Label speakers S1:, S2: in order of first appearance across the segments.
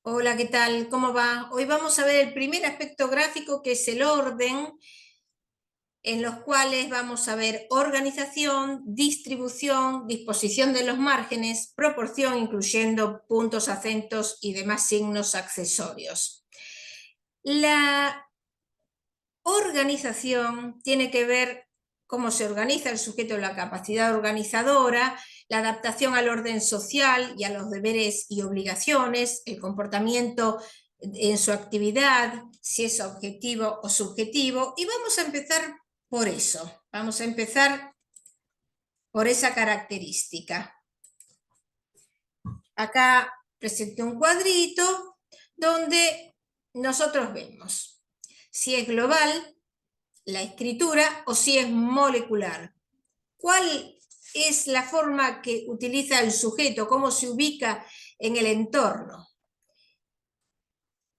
S1: Hola, ¿qué tal? ¿Cómo va? Hoy vamos a ver el primer aspecto gráfico, que es el orden, en los cuales vamos a ver organización, distribución, disposición de los márgenes, proporción, incluyendo puntos, acentos y demás signos accesorios. La organización tiene que ver cómo se organiza el sujeto, la capacidad organizadora, la adaptación al orden social y a los deberes y obligaciones, el comportamiento en su actividad, si es objetivo o subjetivo, y vamos a empezar por eso, vamos a empezar por esa característica. Acá presenté un cuadrito donde nosotros vemos si es global la escritura o si es molecular. ¿Cuál es la forma que utiliza el sujeto? ¿Cómo se ubica en el entorno?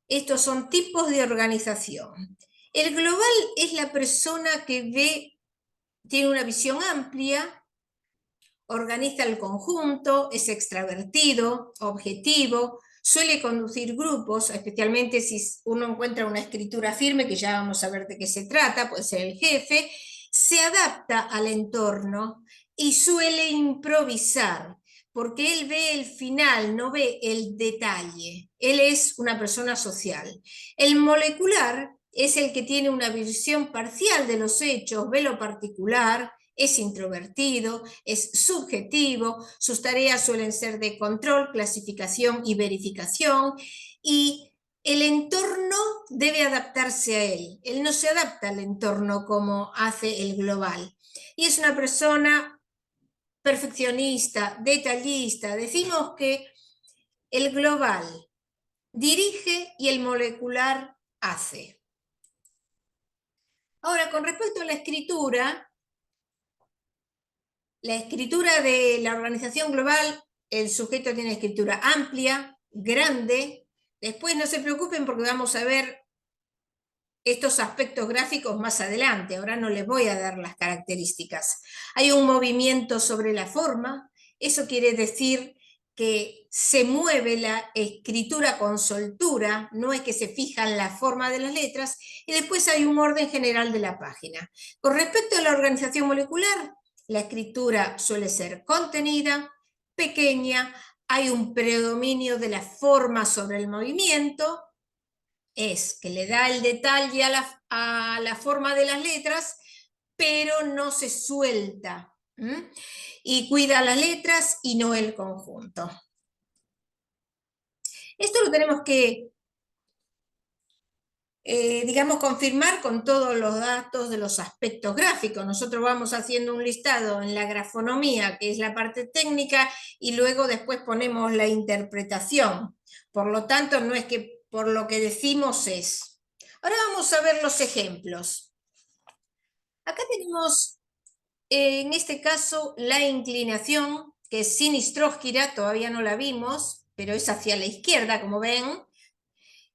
S1: Estos son tipos de organización. El global es la persona que ve, tiene una visión amplia, organiza el conjunto, es extravertido, objetivo, suele conducir grupos, especialmente si uno encuentra una escritura firme, que ya vamos a ver de qué se trata, puede ser el jefe, se adapta al entorno y suele improvisar, porque él ve el final, no ve el detalle. Él es una persona social. El molecular es el que tiene una visión parcial de los hechos, ve lo particular, es introvertido, es subjetivo, sus tareas suelen ser de control, clasificación y verificación, y el entorno debe adaptarse a él. Él no se adapta al entorno como hace el global. Y es una persona perfeccionista, detallista. Decimos que el global dirige y el molecular hace. Ahora, con respecto a la escritura de la organización global, el sujeto tiene escritura amplia, grande. Después no se preocupen porque vamos a ver estos aspectos gráficos más adelante. Ahora no les voy a dar las características. Hay un movimiento sobre la forma. Eso quiere decir que se mueve la escritura con soltura, no es que se fija en la forma de las letras, y después hay un orden general de la página. Con respecto a la organización molecular, la escritura suele ser contenida, pequeña, hay un predominio de la forma sobre el movimiento, es que le da el detalle a la forma de las letras, pero no se suelta, y cuida las letras y no el conjunto. Esto lo tenemos que, digamos, confirmar con todos los datos de los aspectos gráficos. Nosotros vamos haciendo un listado en la grafonomía, que es la parte técnica, y luego después ponemos la interpretación. Por lo tanto, no es que por lo que decimos es. Ahora vamos a ver los ejemplos. Acá tenemos, en este caso, la inclinación, que es sinistrógira, todavía no la vimos, pero es hacia la izquierda, como ven.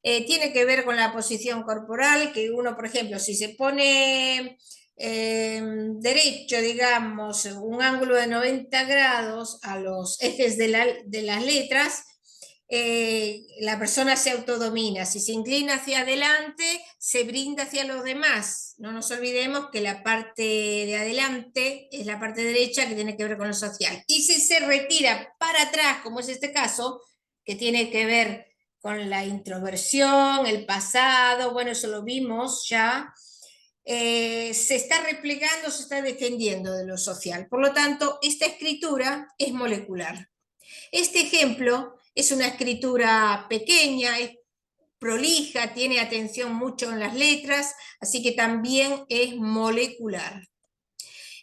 S1: Tiene que ver con la posición corporal, que uno, por ejemplo, si se pone derecho, digamos, un ángulo de 90 grados a los ejes de las letras, la persona se autodomina. Si se inclina hacia adelante, se brinda hacia los demás. No nos olvidemos que la parte de adelante es la parte derecha, que tiene que ver con lo social. Y si se retira para atrás, como es este caso, que tiene que ver con la introversión, el pasado, bueno, eso lo vimos ya, se está replegando, se está defendiendo de lo social. Por lo tanto, esta escritura es molecular. Este ejemplo es una escritura pequeña, es prolija, tiene atención mucho en las letras, así que también es molecular.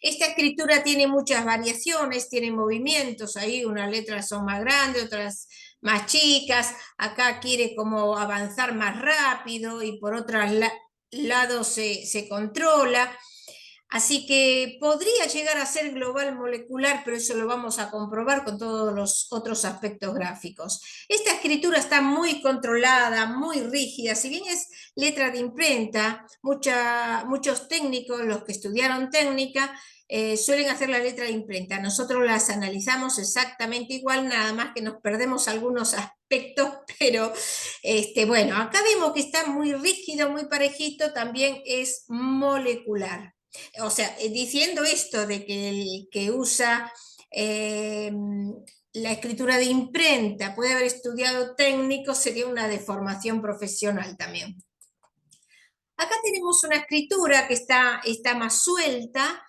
S1: Esta escritura tiene muchas variaciones, tiene movimientos, ahí unas letras son más grandes, otras más chicas, acá quiere como avanzar más rápido y por otros lados se controla. Así que podría llegar a ser global molecular, pero eso lo vamos a comprobar con todos los otros aspectos gráficos. Esta escritura está muy controlada, muy rígida. Si bien es letra de imprenta, muchos técnicos, los que estudiaron técnica, suelen hacer la letra de imprenta. Nosotros las analizamos exactamente igual, nada más que nos perdemos algunos aspectos, pero bueno, acá vemos que está muy rígido, muy parejito, también es molecular. O sea, diciendo esto de que el que usa la escritura de imprenta puede haber estudiado técnico, sería una deformación profesional también. Acá tenemos una escritura que está más suelta,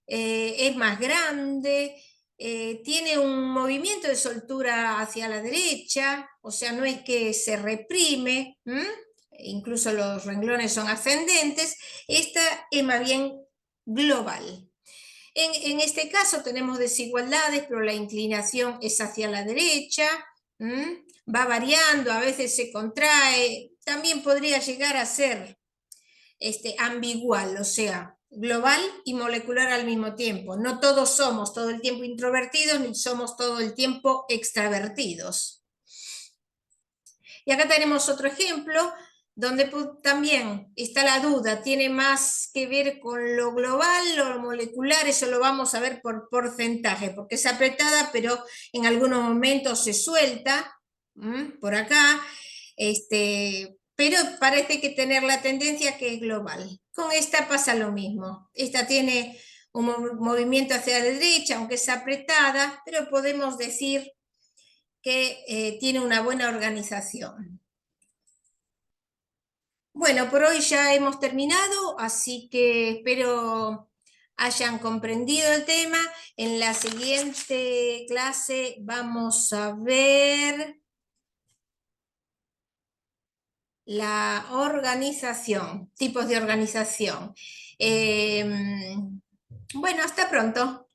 S1: es más grande, tiene un movimiento de soltura hacia la derecha, o sea, no es que se reprime, incluso los renglones son ascendentes, esta es más bien global. En este caso tenemos desigualdades, pero la inclinación es hacia la derecha, va variando, a veces se contrae, también podría llegar a ser ambigual, o sea, global y molecular al mismo tiempo. No todos somos todo el tiempo introvertidos ni somos todo el tiempo extravertidos. Y acá tenemos otro ejemplo donde también está la duda, tiene más que ver con lo global o lo molecular, eso lo vamos a ver por porcentaje, porque es apretada, pero en algunos momentos se suelta, por acá, pero parece que tener la tendencia que es global. Con esta pasa lo mismo, esta tiene un movimiento hacia la derecha, aunque es apretada, pero podemos decir que tiene una buena organización. Bueno, por hoy ya hemos terminado, así que espero hayan comprendido el tema. En la siguiente clase vamos a ver la organización, tipos de organización. Bueno, hasta pronto.